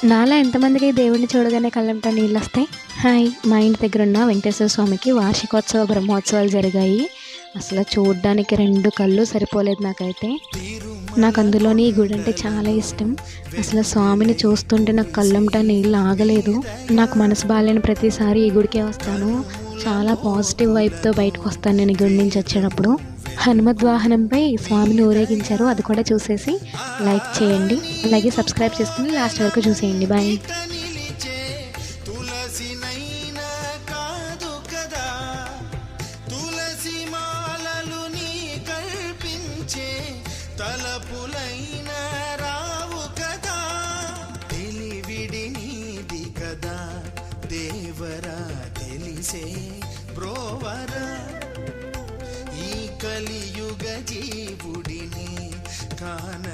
నాలా ఎంతమందికి దేవుడిని చూడగానే కళ్ళంట నీళ్ళు వస్తాయి. హాయ్, మా ఇంటి దగ్గర ఉన్న వెంకటేశ్వర స్వామికి వార్షికోత్సవ బ్రహ్మోత్సవాలు జరిగాయి. అసలు చూడ్డానికి 2 కళ్ళు సరిపోలేదు నాకైతే. నాకు అందులోని ఈ గుడి అంటే చాలా ఇష్టం. అసలు స్వామిని చూస్తుంటే నాకు కళ్ళంట నీళ్ళు ఆగలేదు. నాకు మనసు బాగాలేని ప్రతిసారి ఈ గుడికే వస్తాను. చాలా పాజిటివ్ వైబ్తో బయటకు వస్తాను నేను ఈ గుడి నుంచి వచ్చేటప్పుడు. హనుమద్ వాహనంపై స్వామిని ఊరేగించారు, అది కూడా చూసేసి లైక్ చేయండి, అలాగే సబ్స్క్రైబ్ చేసుకుని లాస్ట్ వరకు చూసేయండి. బాయ్. తలపులైన రావు కదా, తెలివిడి నీది కదా, దేవరా తెలిసే బ్రోవరా, ఈ కలియుగ జీవుడిని కాన